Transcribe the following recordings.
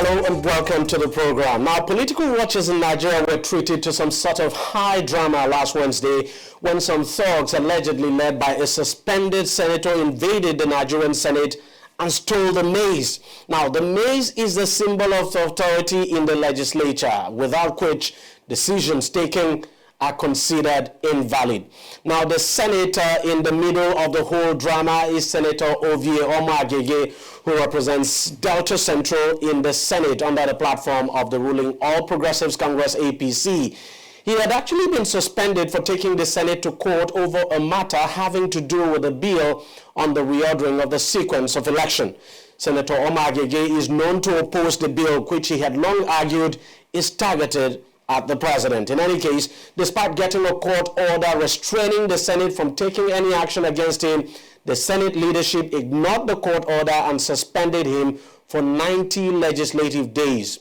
Hello and welcome to the program. Now, political watchers in Nigeria were treated to some sort of high drama last Wednesday when some thugs allegedly led by a suspended senator invaded the Nigerian Senate and stole the maize. Now, the maize is the symbol of authority in the legislature, without which decisions taken are considered invalid. Now, the senator in the middle of the whole drama is Senator Ovie Omagege, who represents Delta Central in the Senate under the platform of the ruling All Progressives Congress APC. He had actually been suspended for taking the Senate to court over a matter having to do with a bill on the reordering of the sequence of election. Senator Omagege is known to oppose the bill, which he had long argued is targeted at the president. In any case, despite getting a court order restraining the Senate from taking any action against him, the Senate leadership ignored the court order and suspended him for 90 legislative days.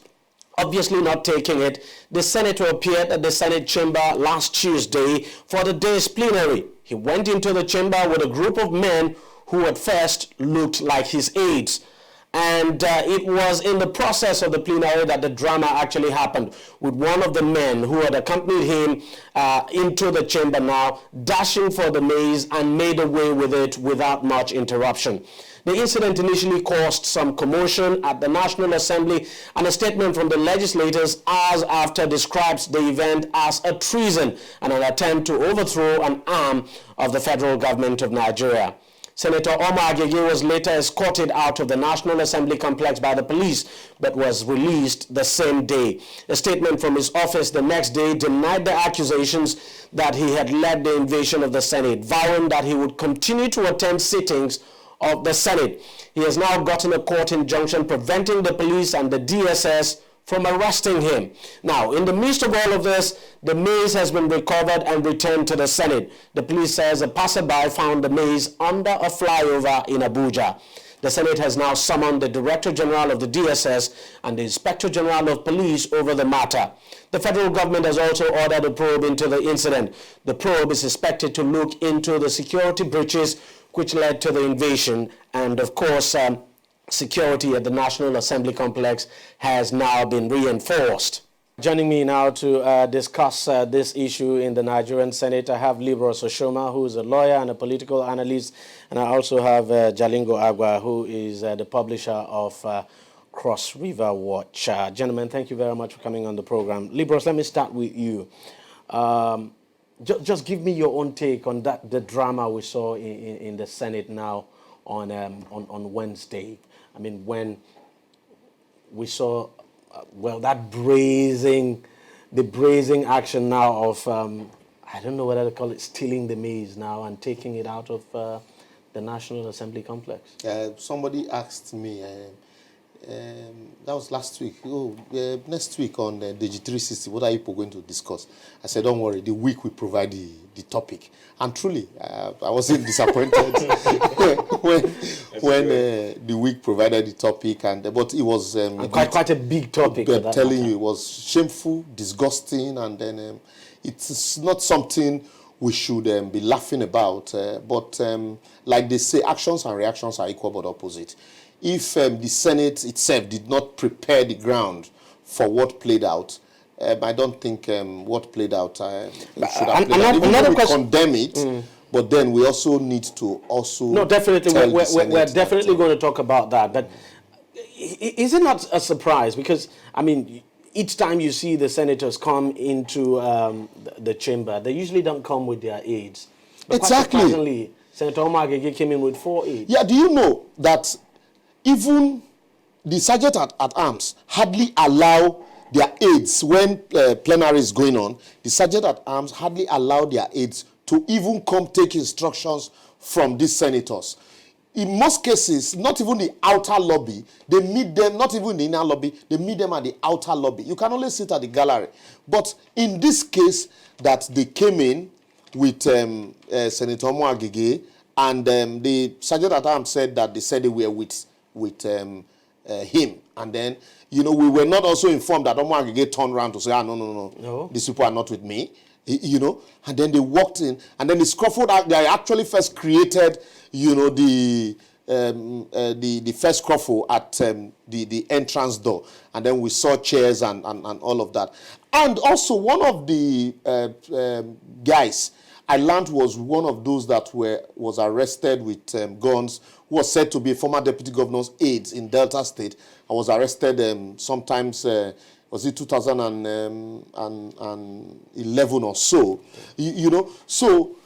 Obviously not taking it, the senator appeared at the Senate chamber last Tuesday for the day's plenary. He went into the chamber with a group of men who at first looked like his aides. And it was in the process of the plenary that the drama actually happened, with one of the men who had accompanied him into the chamber now dashing for the maize and made away with it without much interruption. The incident initially caused some commotion at the National Assembly, and a statement from the legislators hours after describes the event as a treason and an attempt to overthrow an arm of the federal government of Nigeria. Senator Omagege was later escorted out of the National Assembly complex by the police, but was released the same day. A statement from his office the next day denied the accusations that he had led the invasion of the Senate, vowing that he would continue to attend sittings of the Senate. He has now gotten a court injunction preventing the police and the DSS from arresting him. Now, in the midst of all of this, the maize has been recovered and returned to the Senate. The police says a passerby found the maize under a flyover in Abuja. The Senate has now summoned the Director General of the DSS and the Inspector General of Police over the matter. The federal government has also ordered a probe into the incident. The probe is expected to look into the security breaches which led to the invasion, and of course, security at the National Assembly complex has now been reinforced. Joining me now to discuss this issue in the Nigerian Senate, I have Libros Oshoma, who is a lawyer and a political analyst, and I also have Jalingo Agwa, who is the publisher of Cross River Watch. Gentlemen, thank you very much for coming on the program. Libros, let me start with you. Just give me your own take on the drama we saw in the Senate now on Wednesday. I mean, when we saw, that brazen action now of, I don't know whether to call it stealing the maize now and taking it out of the National Assembly complex. Somebody asked me, that was last week, next week on DEJI360, what are you going to discuss? I said, don't worry, the week we provide the topic. And truly, I wasn't disappointed when the week provided the topic, but it was quite a big topic. I'm telling you, it was shameful, disgusting, and then it's not something we should be laughing about. But like they say, actions and reactions are equal but opposite. If the Senate itself did not prepare the ground for what played out, I don't think what played out should have played out. Even though we condemn it, but then we also need to also... No, definitely. We're definitely going to talk about that. But is it not a surprise? Because, I mean, each time you see the senators come into the chamber, they usually don't come with their aides. But exactly. Quite surprisingly, Senator Omagege came in with 4 aides. Yeah, do you know that even the sergeant at arms hardly allow their aides, when plenary is going on, the sergeant at arms hardly allow their aides to even come take instructions from these senators. In most cases, not even the outer lobby, they meet them, not even the inner lobby, they meet them at the outer lobby. You can only sit at the gallery. But in this case, that they came in with Senator Omagege, and the sergeant at arms said that they said they were with him. And then, we were not also informed that Omagege turned around to say, no, these people are not with me. And then they walked in, and then the scuffle, they actually first created, the the first scruffle at the entrance door, and then we saw chairs and all of that. And also one of the guys I learned was one of those that was arrested with guns, who was said to be former deputy governor's aides in Delta State. I was arrested sometimes, was it 2011 or so? You know, so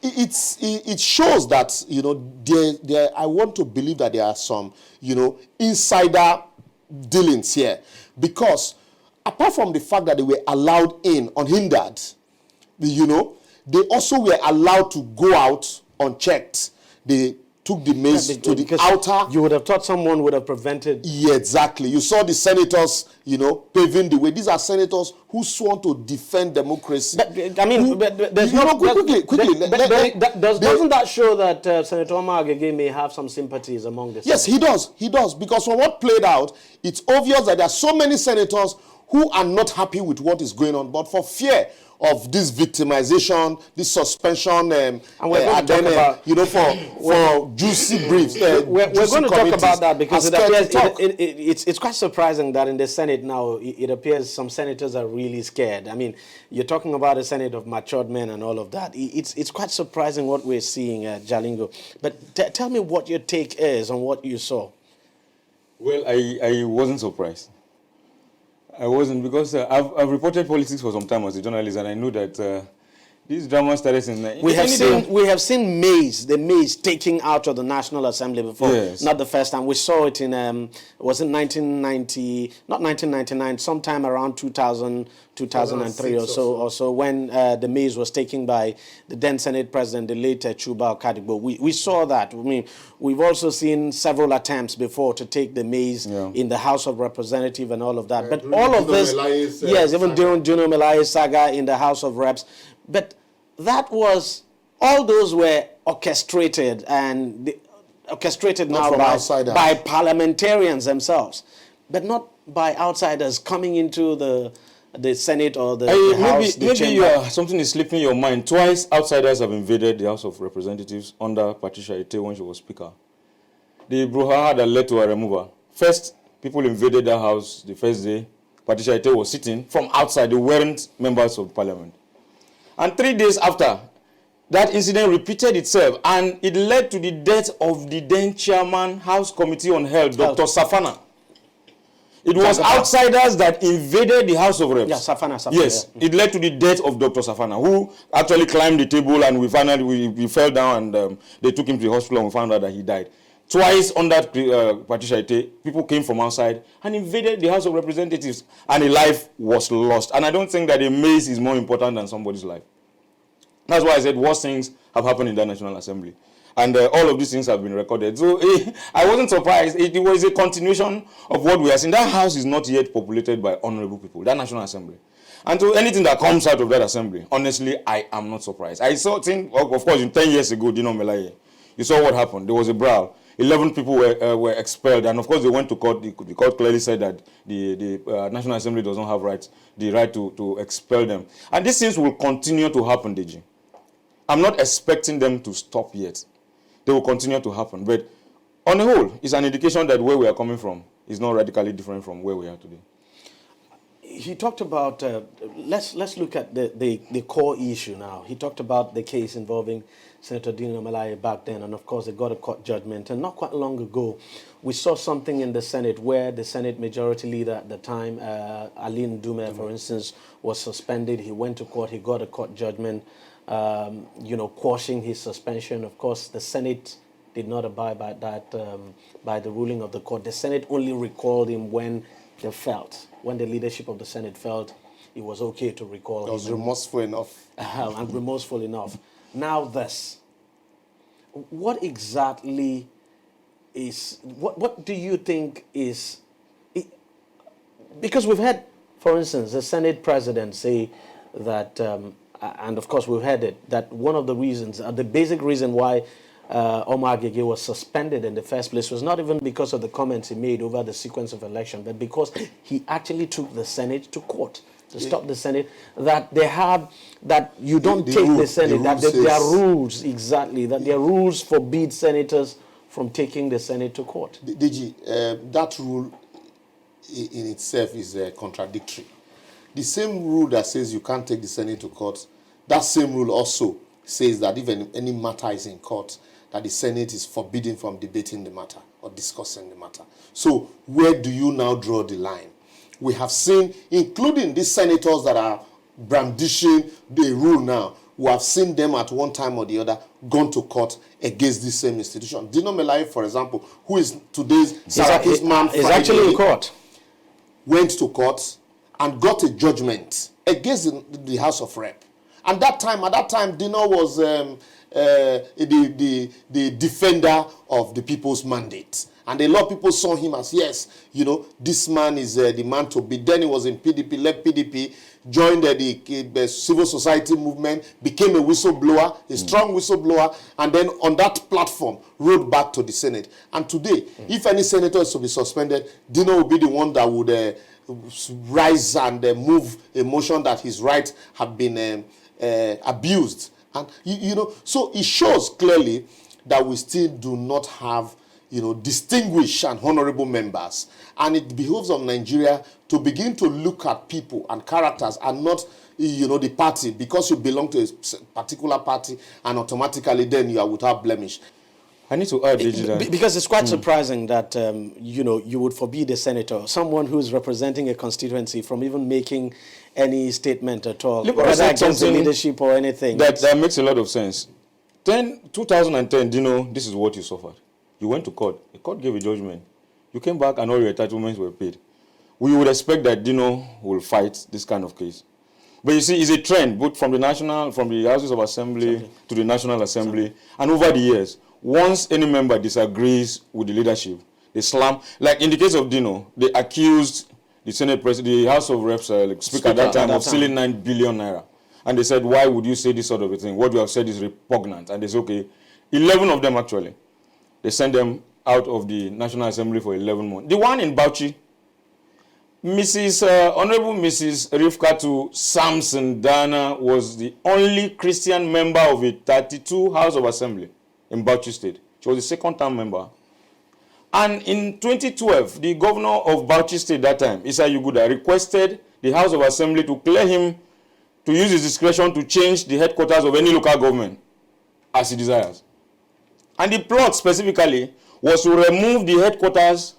it shows that, you know, there I want to believe that there are some, you know, insider dealings here, because apart from the fact that they were allowed in unhindered, you know, they also were allowed to go out unchecked. They took the maze to the outer. You would have thought someone would have prevented. Yeah, exactly. You saw the senators, you know, paving the way. These are senators who sworn to defend democracy. But, I mean, there's no... Quickly. Doesn't that show that Senator Omar Agege may have some sympathies among the senators? Yes, he does. Because from what played out, it's obvious that there are so many senators who are not happy with what is going on, but for fear of this victimization, this suspension, and then, you know, for juicy briefs. We're going to talk about that, because it appears it's quite surprising that in the Senate now, it appears some senators are really scared. I mean, you're talking about a Senate of matured men and all of that. It's quite surprising what we're seeing, Jalingo. But tell me what your take is on what you saw. Well, I wasn't surprised. I wasn't, because I've reported politics for some time as a journalist, and I know that this drama started in... We have seen the maze taking out of the National Assembly before. Yes. Not the first time. We saw it in, was it 1990, not 1999, sometime around 2003 or so, when the maze was taken by the then Senate President, the late Chuba Okadigbo. We saw that. I mean, we've also seen several attempts before to take the maze in the House of Representatives and all of that. But all of this, even during Juno Melaye's saga in the House of Reps. But that was, all those were orchestrated, and orchestrated now by parliamentarians themselves, but not by outsiders coming into the Senate or the House. Maybe something is slipping your mind. Twice outsiders have invaded the House of Representatives under Patricia Ete when she was Speaker. The brouhaha that led to her removal. First, people invaded the House the first day. Patricia Ete was sitting from outside. They weren't members of Parliament. And 3 days after, that incident repeated itself, and it led to the death of the then chairman, House Committee on Health, Dr. Safana. It was outsiders that invaded the House of Reps. Yeah, Safana. Yes, it led to the death of Dr. Safana, who actually climbed the table, and we found out we fell down, and they took him to the hospital, and we found out that he died. Twice under Patricia Ete, people came from outside and invaded the House of Representatives, and a life was lost. And I don't think that a maze is more important than somebody's life. That's why I said worse things have happened in the National Assembly. And all of these things have been recorded. So I wasn't surprised. It was a continuation of what we are seeing. That house is not yet populated by honorable people, that National Assembly. And so anything that comes out of that assembly, honestly, I am not surprised. I saw things, of course, 10 years ago, Dino Melaye. You saw what happened. There was a brawl. 11 people were expelled, and of course they went to court. The court clearly said that the National Assembly does not have the right to expel them. And these things will continue to happen, DG. I'm not expecting them to stop yet. They will continue to happen. But on the whole, it's an indication that where we are coming from is not radically different from where we are today. He talked about, let's look at the core issue now. He talked about the case involving Senator Dino Melaye back then, and of course they got a court judgment. And not quite long ago, we saw something in the Senate where the Senate Majority Leader at the time, Ali Ndume, for instance, was suspended. He went to court, he got a court judgment, quashing his suspension. Of course, the Senate did not abide by that, by the ruling of the court. The Senate only recalled him when the leadership of the Senate felt it was okay to recall him. Was remorseful enough. And remorseful enough. Now this, what exactly is, what do you think is, because we've had, for instance, the Senate President say that, and of course we've heard it, that one of the reasons, the basic reason why Omar Agege was suspended in the first place was not even because of the comments he made over the sequence of election, but because he actually took the Senate to court to stop the Senate, that they have, that you don't take the Senate, that there are rules, exactly, that there are rules forbid senators from taking the Senate to court. DG, that rule in itself is contradictory. The same rule that says you can't take the Senate to court, that same rule also says that if any matter is in court, that the Senate is forbidden from debating the matter or discussing the matter. So where do you now draw the line? We have seen, including these senators that are brandishing the rule now, we have seen them at one time or the other gone to court against this same institution. Dino Melaye, for example, who is today's Saraki's man, is actually in court. Went to court and got a judgment against the House of Rep. And at that time, Dino was the defender of the people's mandate. And a lot of people saw him as, yes, this man is the man to be. Then he was in PDP, left PDP, joined the civil society movement, became a whistleblower, a strong whistleblower, and then on that platform, rode back to the Senate. And today, if any senator is to be suspended, Dino will be the one that would rise and move a motion that his rights have been abused. And, so it shows clearly that we still do not have distinguished and honorable members. And it behoves of Nigeria to begin to look at people and characters and not, the party, because you belong to a particular party and automatically then you are without blemish. I need to add, because it's quite surprising that, you would forbid a senator, someone who's representing a constituency, from even making any statement at all, whether against the leadership or anything. That makes a lot of sense. 2010, this is what you suffered. You went to court. The court gave a judgment. You came back and all your entitlements were paid. We would expect that Dino will fight this kind of case. But you see, it's a trend, both from the Houses of Assembly to the National Assembly. And over the years, once any member disagrees with the leadership, they slam. Like in the case of Dino, they accused the Senate President, the House of Reps Speaker at that time of stealing 9 billion naira. And they said, why would you say this sort of a thing? What you have said is repugnant. And they said, okay, 11 of them actually. They sent them out of the National Assembly for 11 months. The one in Bauchi, Honorable Mrs. Rifkatu Samson Dana was the only Christian member of a 32 House of Assembly in Bauchi State. She was the second-term member. And in 2012, the governor of Bauchi State that time, Issa Yuguda, requested the House of Assembly to clear him to use his discretion to change the headquarters of any local government as he desires. And the plot specifically was to remove the headquarters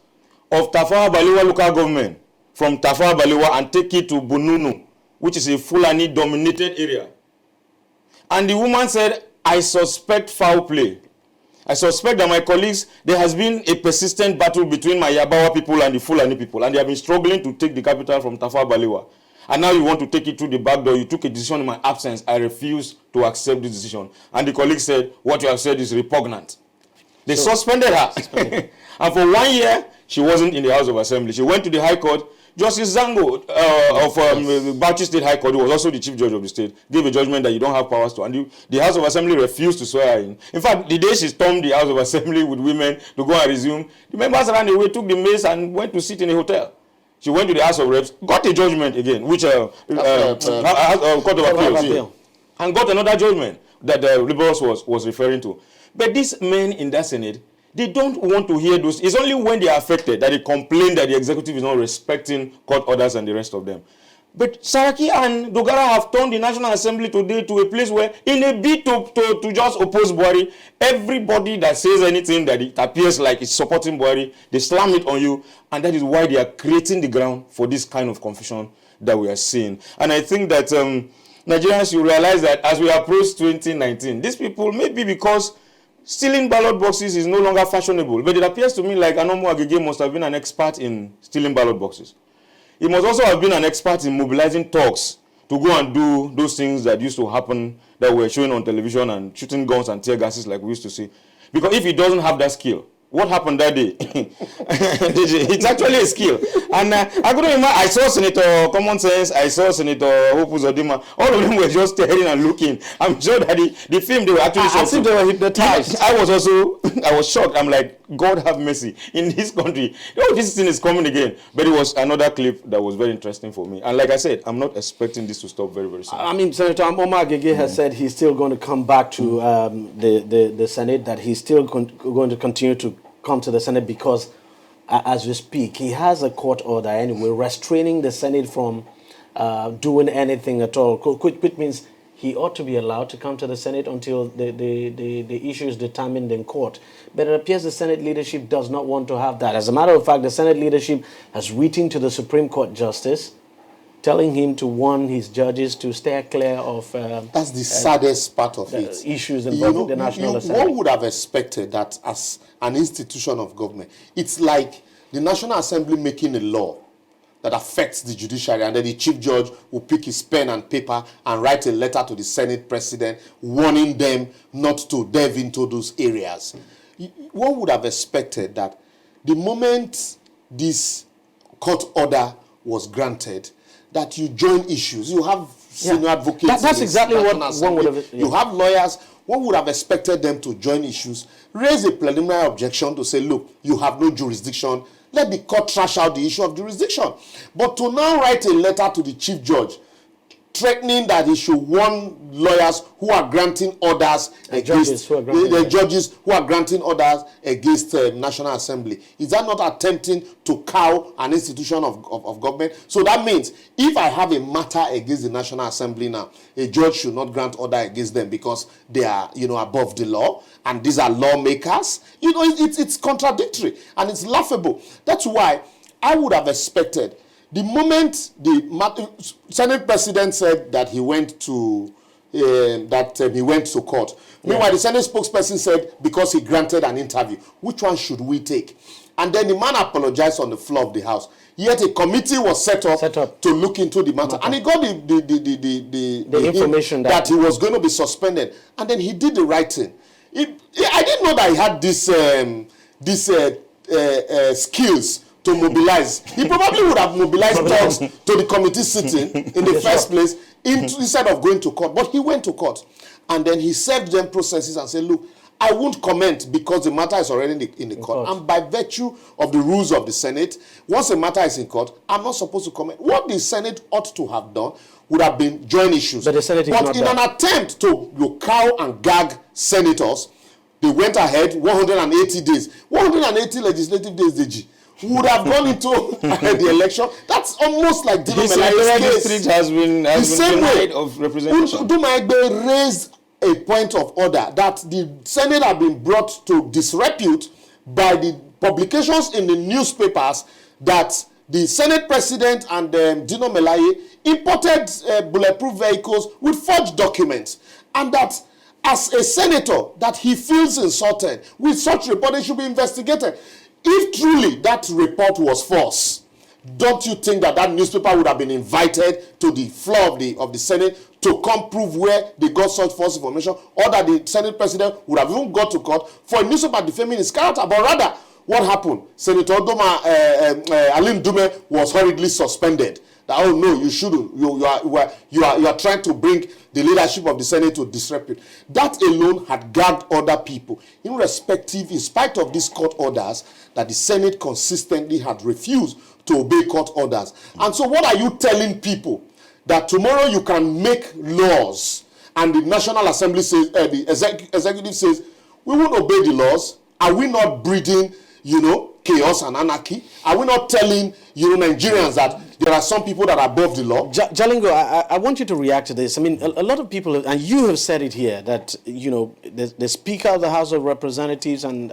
of Tafawa Balewa local government from Tafawa Balewa and take it to Bununu, which is a Fulani-dominated area. And the woman said, I suspect foul play. I suspect that my colleagues, there has been a persistent battle between my Yabawa people and the Fulani people, and they have been struggling to take the capital from Tafawa Balewa. And now you want to take it through the back door. You took a decision in my absence. I refuse to accept this decision. And the colleague said, what you have said is repugnant. They suspended her. And for 1 year, she wasn't in the House of Assembly. She went to the High Court. Justice Zango of Bauchi State High Court, who was also the Chief Judge of the state, gave a judgment that you don't have powers to. And the House of Assembly refused to swear her in. In fact, the day she stormed the House of Assembly with women to go and resume, the members ran away, took the mace, and went to sit in a hotel. She went to the House of Reps, got a judgment again, which Court of Appeals, and got another judgment that the Liberals was referring to. But these men in that Senate, they don't want to hear those. It's only when they are affected that they complain that the executive is not respecting court orders and the rest of them. But Saraki and Dogara have turned the National Assembly today to a place where, in a bid to just oppose Buhari, everybody that says anything that it appears like it's supporting Buhari, they slam it on you. And that is why they are creating the ground for this kind of confusion that we are seeing. And I think that Nigerians should realize that as we approach 2019, these people, maybe because stealing ballot boxes is no longer fashionable, but it appears to me like Anomo Agege must have been an expert in stealing ballot boxes. He must also have been an expert in mobilizing thugs to go and do those things that used to happen that were showing on television and shooting guns and tear gases like we used to see. Because if he doesn't have that skill, what happened that day? It's actually a skill. And I couldn't remember. I saw Senator Common Sense, I saw Senator Hope Uzodinma. All of them were just staring and looking. I'm sure that the film they were actually I think they were hypnotized. I was shocked. I'm like, God have mercy. In this country, this thing is coming again. But it was another clip that was very interesting for me. And like I said, I'm not expecting this to stop very, very soon. I mean, Senator Omar Gege has said he's still going to come back to the Senate, that he's still going to continue to come to the Senate because, as we speak, he has a court order anyway restraining the Senate from doing anything at all, which means he ought to be allowed to come to the Senate until the issue is determined in court. But it appears the Senate leadership does not want to have that. As a matter of fact, the Senate leadership has written to the Supreme Court Justice telling him to warn his judges to stay clear of that's the saddest part of it. Issues involving the National Assembly. One would have expected that as an institution of government, it's like the National Assembly making a law that affects the judiciary, and then the chief judge will pick his pen and paper and write a letter to the Senate president warning them not to delve into those areas. One would have expected that the moment this court order was granted, that you join issues. You have senior advocates. That's exactly what one would have. Yeah. You have lawyers. One would have expected them to join issues, raise a preliminary objection to say, look, you have no jurisdiction. Let the court trash out the issue of jurisdiction. But to now write a letter to the chief judge threatening that he should warn lawyers who are granting orders against the judges who are granting orders against National Assembly. Is that not attempting to cow an institution of government? So that means if I have a matter against the National Assembly now, a judge should not grant order against them because they are, above the law, and these are lawmakers. It's contradictory and it's laughable. That's why I would have expected the moment the Senate president said that he went to court. Meanwhile, the Senate spokesperson said because he granted an interview. Which one should we take? And then the man apologized on the floor of the House. Yet a committee was set up to look into the matter, and he got the information that he was going to be suspended, and then he did the right thing. I didn't know that he had these skills to mobilize. He probably would have mobilized talks to the committee sitting in the first place instead of going to court. But he went to court, and then he served them processes and said, look, I won't comment because the matter is already in the court. And by virtue of the rules of the Senate, once a matter is in court, I'm not supposed to comment. What the Senate ought to have done would have been joint issues. But the Senate is not in an attempt to cow and gag senators, they went ahead 180 days. 180 legislative days, DG. Would have gone into the election. That's almost like Dino Melaye's case. has been denied of representation. Dumaegbe raised a point of order that the Senate had been brought to disrepute by the publications in the newspapers that the Senate president and Dino Melaye imported bulletproof vehicles with forged documents, and that as a senator that he feels insulted with such report, they should be investigated. If truly that report was false, don't you think that newspaper would have been invited to the floor of the Senate to come prove where they got such false information, or that the Senate president would have even got to court for a newspaper defaming his character? But rather, what happened? Senator Alim Dume was hurriedly suspended. That, oh no, you shouldn't. You are trying to bring the leadership of the Senate to disrepute. That alone had gagged other people, irrespective, in spite of these court orders, that the Senate consistently had refused to obey court orders. And so what are you telling people? That tomorrow you can make laws, and the National Assembly says, the executive says, we won't obey the laws. Are we not breeding, chaos and anarchy? Are we not telling, Nigerians that there are some people that are above the law? Jalingo, I want you to react to this. I mean, a lot of people, and you have said it here, that, the Speaker of the House of Representatives and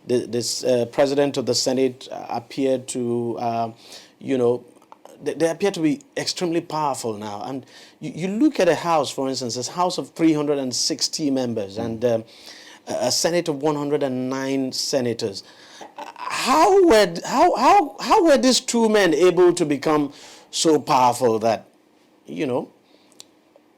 this President of the Senate appeared to, they appear to be extremely powerful now. And you look at a House, for instance, this House of 360 members and a Senate of 109 senators. How were these two men able to become so powerful that,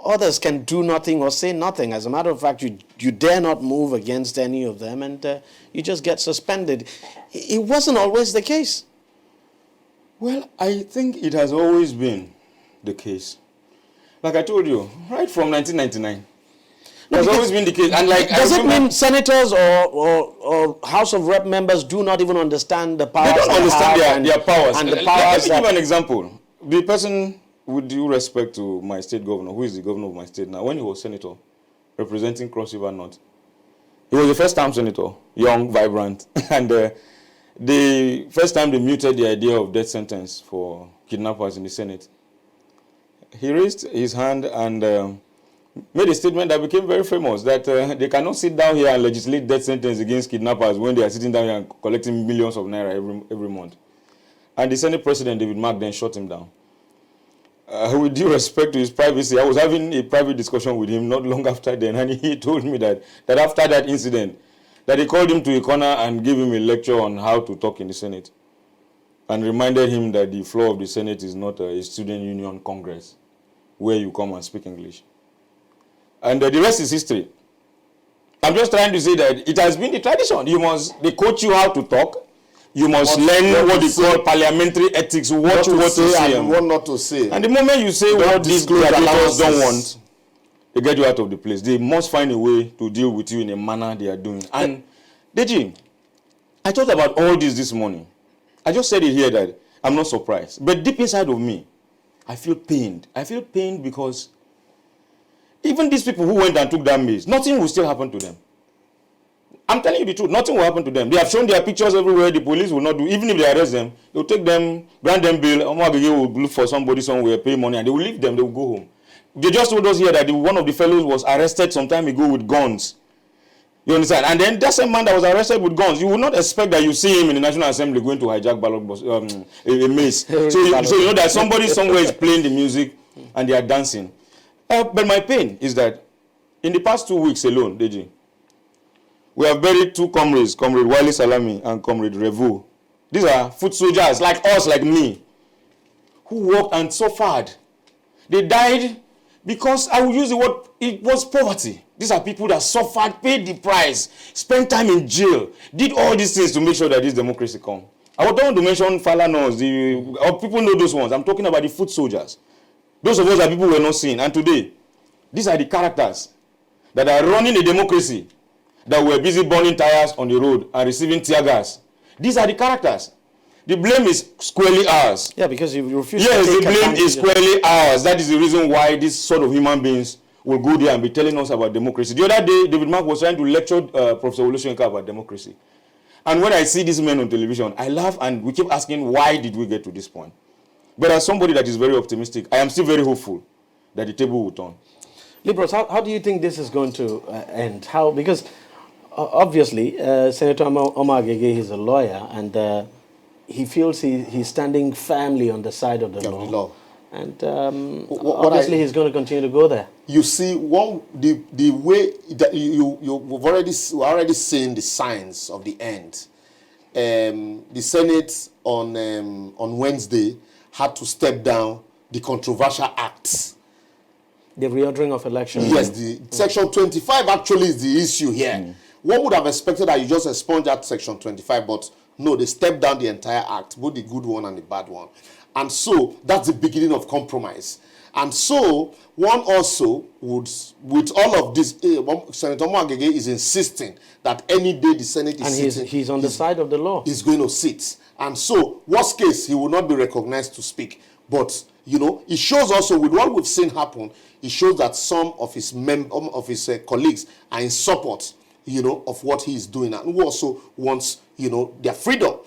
others can do nothing or say nothing. As a matter of fact, you dare not move against any of them, and you just get suspended. It wasn't always the case. Well, I think it has always been the case. Like I told you, right from 1999. It has always been the case. And like, does it mean senators or House of Rep members do not even understand the powers? They don't understand their powers. And the powers. Let me give you an example. The person, with due respect to my state governor, who is the governor of my state now, when he was senator representing Cross River North, he was a first-time senator, young, vibrant, and the first time they muted the idea of death sentence for kidnappers in the Senate, he raised his hand and made a statement that became very famous, that they cannot sit down here and legislate death sentence against kidnappers when they are sitting down here and collecting millions of naira every month. And the Senate President, David Mark, then shut him down. With due respect to his privacy, I was having a private discussion with him not long after then, and he told me that after that incident, that he called him to a corner and gave him a lecture on how to talk in the Senate, and reminded him that the floor of the Senate is not a student union congress where you come and speak English. And the rest is history. I'm just trying to say that it has been the tradition. They coach you how to talk. You must learn what they call parliamentary ethics, what to say and what not to say. And the moment you say what these gladiators don't want, they get you out of the place. They must find a way to deal with you in a manner they are doing. And DEJI, I thought about all this morning. I just said it here that I'm not surprised. But deep inside of me, I feel pained. I feel pained because even these people who went and took that maze, nothing will still happen to them. I'm telling you the truth, nothing will happen to them. They have shown their pictures everywhere. The police will not do, even if they arrest them, they'll take them, grant them bail, will look for somebody somewhere, pay money, and they will leave them, they will go home. They just told us here that one of the fellows was arrested some time ago with guns. You understand? And then that same man that was arrested with guns, you would not expect that you see him in the National Assembly going to hijack ballot box, a maze. So you know that somebody somewhere is playing the music and they are dancing. But my pain is that in the past 2 weeks alone, DEJI, we have buried two comrades, Comrade Wale Salami and Comrade Revo. These are foot soldiers like us, like me, who worked and suffered. They died because, I will use the word, it was poverty. These are people that suffered, paid the price, spent time in jail, did all these things to make sure that this democracy come. I don't want to mention Falanos, people know those ones. I'm talking about the foot soldiers. Those of us that people were not seeing. And today, these are the characters that are running a democracy, that were busy burning tires on the road and receiving tear gas. These are the characters. The blame is squarely ours. Yeah, because you refuse to take the blame is of... squarely ours. That is the reason why this sort of human beings will go there and be telling us about democracy. The other day, David Mark was trying to lecture Professor Olusoyinka about democracy. And when I see these men on television, I laugh and we keep asking, why did we get to this point? But as somebody that is very optimistic, I am still very hopeful that the table will turn. Libros, how do you think this is going to end? How? Because obviously, Senator Omar Agege is a lawyer, and he feels he's standing firmly on the side of the law. And obviously, he's going to continue to go there. You see, the way that you've already seen the signs of the end. The Senate on Wednesday had to step down the controversial acts. The reordering of elections. Yes, the Section 25 actually is the issue here. One would have expected that you just expunge that Section 25, but no, they stepped down the entire act, both the good one and the bad one. And so that's the beginning of compromise. And so one also would, with all of this, Senator Mwagege is insisting that any day the Senate is sitting, and he's on the side of the law. He's going to sit. And so, worst case, he will not be recognized to speak. But, you know, it shows also with what we've seen happen, it shows that some of his colleagues are in support, you know, of what he is doing, and who also wants, you know, their freedom.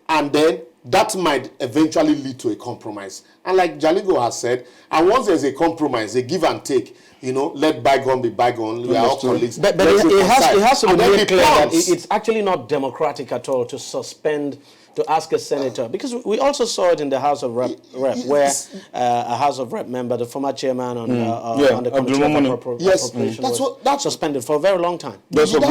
And then that might eventually lead to a compromise. And like Jalingo has said, and once there's a compromise, a give and take, you know, let bygone be bygone. We are all colleagues. But it has to be made clear that it's actually not democratic at all to suspend, to ask a senator, because we also saw it in the House of Rep, where a House of Rep member, the former chairman on the Committee on Appropriation, was suspended for a very long time. That's what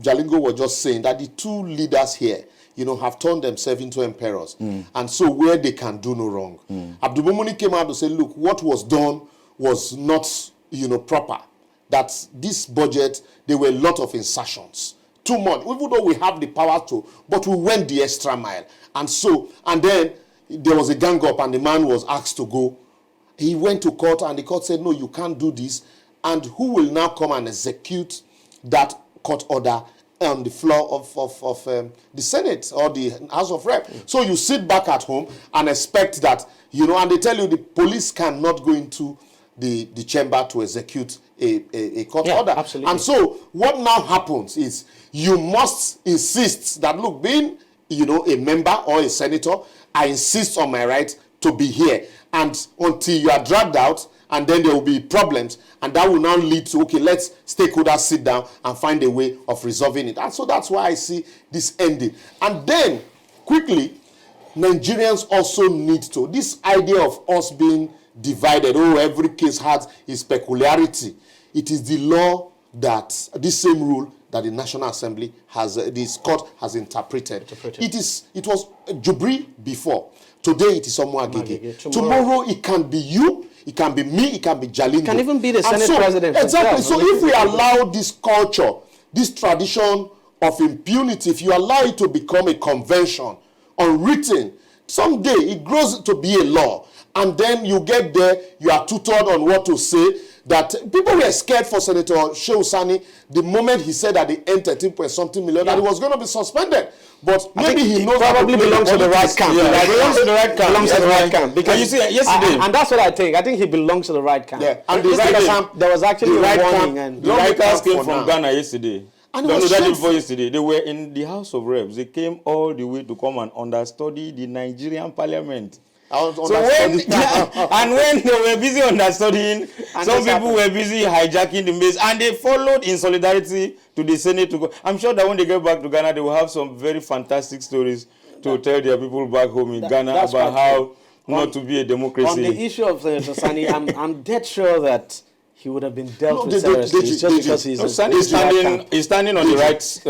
Jalingo was just saying, that the two leaders here, you know, have turned themselves into emperors. And so where they can do no wrong. Abdul Mumuni came out to say, look, what was done was not, proper. That this budget, there were a lot of insertions. Too much, even though we have the power to, but we went the extra mile. And then there was a gang up and the man was asked to go. He went to court and the court said, no, you can't do this. And who will now come and execute that court order on the floor of the Senate or the House of Rep? So you sit back at home and expect that, and they tell you the police cannot go into the chamber to execute a court order. Absolutely. And so what now happens is you must insist that, look, being, a member or a senator, I insist on my right to be here. And until you are dragged out, and then there will be problems, and that will now lead to, okay, let's stakeholders sit down and find a way of resolving it. And so that's why I see this ending. And then, quickly, Nigerians also need to, this idea of us being divided, every case has its peculiarity. It is the law that, this same rule that the National Assembly has, this court has interpreted. It was Jubri before. Today it is Omoagege. Tomorrow it can be you, it can be me, it can be Jalingo. It can even be the Senate president. Exactly. So if we allow this culture, this tradition of impunity, if you allow it to become a convention, unwritten, someday it grows to be a law. And then you get there, you are tutored on what to say. That people were scared for Senator Shehu Sani the moment he said that they earned 13.something million, that he was going to be suspended. But maybe he knows probably belongs to the right camp. Yeah, belongs to the right camp. Belongs to the right camp. Because you see, yesterday, and that's what I think. I think he belongs to the right camp. Yeah, and the right camp. There was actually a warning, and the lawmakers came from Ghana yesterday. And no, that before yesterday. They were in the House of Reps. They came all the way to come and understudy the Nigerian Parliament. And when they were busy understudying, some people were busy hijacking the maze, and they followed in solidarity to the Senate to go. I'm sure that when they get back to Ghana, they will have some very fantastic stories to tell their people back home in Ghana about how not to be a democracy. On the issue of Senator Sani, I'm dead sure that he would have been dealt with seriously just because he's standing on the right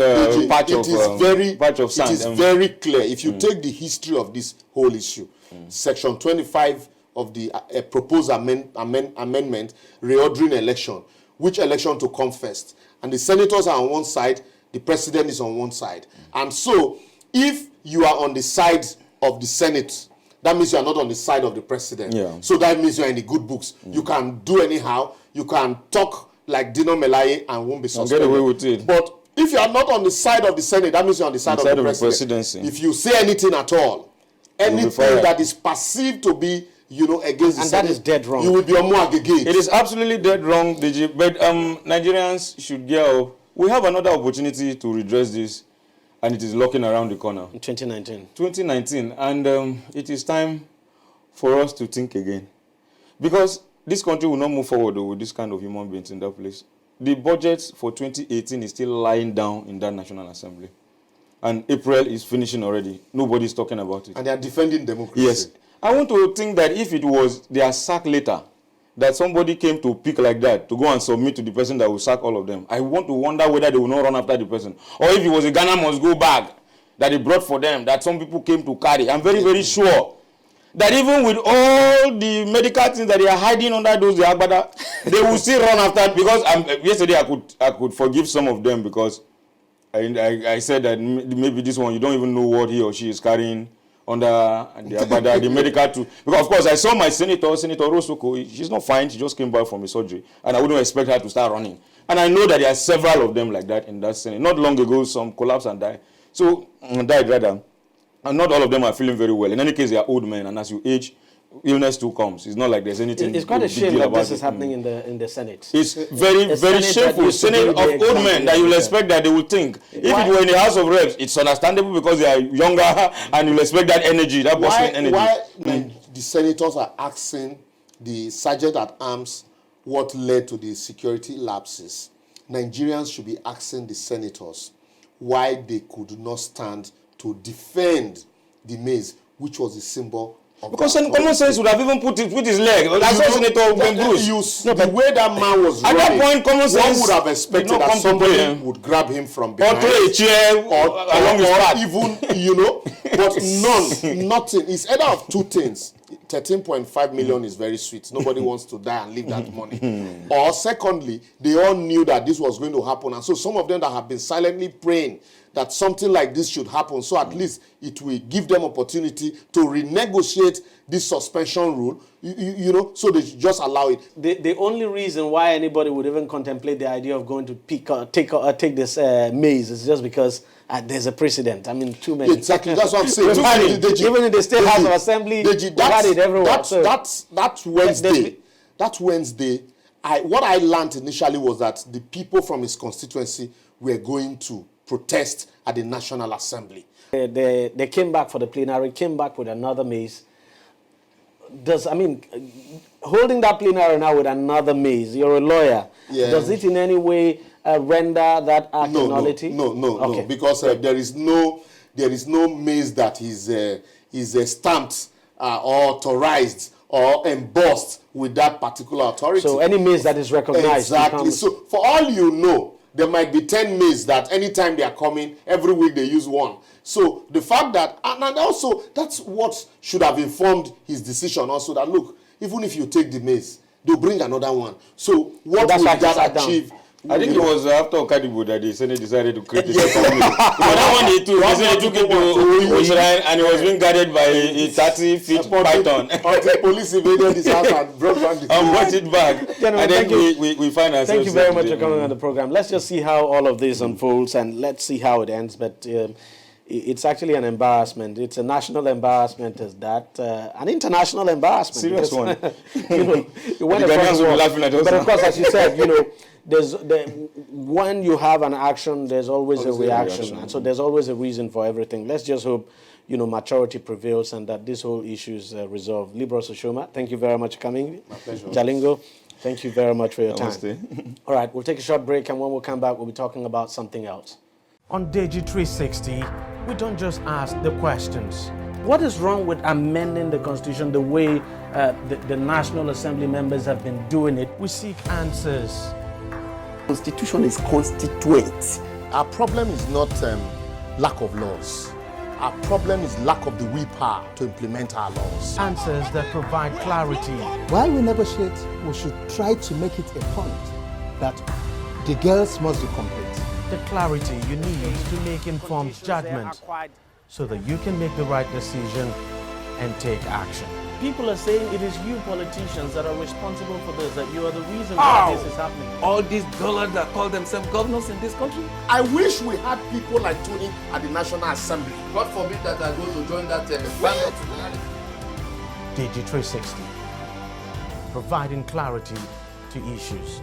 patch of sand. It is very clear. If you take the history of this whole issue, Section 25 of the proposed amendment, reordering election, which election to come first. And the senators are on one side, the president is on one side. And so, if you are on the side of the Senate, that means you are not on the side of the president. Yeah. So that means you are in the good books. You can do anyhow. You can talk like Dino Melaye and won't be suspended. Get away with it. But if you are not on the side of the Senate, that means you are on the side of the presidency. If you say anything at all, anything that is perceived to be, against the Senate, that is dead wrong. You will be Omoagege. It is absolutely dead wrong, DG. But Nigerians should gear up. We have another opportunity to redress this, and it is looking around the corner. In 2019. 2019, and it is time for us to think again, because this country will not move forward with this kind of human beings in that place. The budget for 2018 is still lying down in that National Assembly. And April is finishing already. Nobody is talking about it. And they are defending democracy. Yes. I want to think that if it was their sack letter, that somebody came to pick like that, to go and submit to the person that will sack all of them, I want to wonder whether they will not run after the person. Or if it was a Ghana must go bag that they brought for them, that some people came to carry. I'm very, very sure that even with all the medical things that they are hiding under those agbada, they will still run after. Because yesterday I could forgive some of them, because I said that maybe this one, you don't even know what he or she is carrying under the agbada, the medical too. Because of course I saw my Senator Rosoko. She's not fine. She just came back from a surgery, and I wouldn't expect her to start running. And I know that there are several of them like that in that Senate. Not long ago, some collapsed and died. Died rather. And not all of them are feeling very well. In any case, they are old men, and as you age, illness too comes. It's not like there's anything. It's quite a shame that this is happening in the Senate. It's very, very shameful. Senate of old men that you will expect that they will think. If it were in the House of Reps, it's understandable because they are younger, and you'll expect that energy, that bustling energy. Why the senators are asking the sergeant at arms what led to the security lapses? Nigerians should be asking the senators why they could not stand to defend the maize, which was a symbol of. Because common sense would have even put his leg. That's what Senator Bruce. The way that man was at running, that point, common sense one would have expected that somebody would grab him from behind, or throw a chair along his path. Even, but nothing. It's either of two things. 13.5 million is very sweet. Nobody wants to die and leave that money. Or secondly, they all knew that this was going to happen. And so some of them that have been silently praying that something like this should happen, so at least it will give them opportunity to renegotiate this suspension rule, you know, so they should just allow it. The only reason why anybody would even contemplate the idea of going to take this maize is just because there's a precedent. I mean, too many. Exactly, that's what I'm saying. Even in the State House of Assembly, we've had it everywhere. That's Wednesday. That Wednesday, what I learned initially was that the people from his constituency were going to protest at the National Assembly. They came back for the plenary, came back with another maize. Holding that plenary now with another maize, you're a lawyer. Yeah. Does it in any way render that act a nullity? No, because there is no maize that is stamped or authorized or embossed with that particular authority. So any maize that is recognized. Exactly. So for all you know, there might be 10 maize that anytime they are coming, every week they use one. So the fact that, and also that's what should have informed his decision also, that look, even if you take the maize, they'll bring another one. So what will that achieve? I think it was after Okadibo that the Senate decided to create this family. That one they took it to Oshirai, and it was being guarded by a 30-feet python. Until police invaded his house and brought back the and brought it back. And then we find ourselves. Thank you very much for coming on the program. Let's just see how all of this unfolds, and let's see how it ends. But it's actually an embarrassment. It's a national embarrassment, as that an international embarrassment. Serious one. It went across the world. But of course, as you said, when you have an action, there's always a reaction. And so there's always a reason for everything. Let's just hope, maturity prevails and that this whole issue is resolved. Libros Oshoma, thank you very much for coming. My pleasure. Jalingo, thank you very much for your time. All right, we'll take a short break, and when we come back, we'll be talking about something else. On DEJI360, we don't just ask the questions. What is wrong with amending the Constitution the way the National Assembly members have been doing it? We seek answers. Constitution is constituent. Our problem is not lack of laws. Our problem is lack of the willpower to implement our laws. Answers that provide clarity. While we negotiate, we should try to make it a point that the girls must be complete. The clarity you need to make informed judgment so that you can make the right decision and take action. People are saying it is you politicians that are responsible for this, that you are the reason why this is happening. All these dollars that call themselves governors in this country. I wish we had people like Tony at the National Assembly. God forbid that I go to join that planet. DEJI360, providing clarity to issues.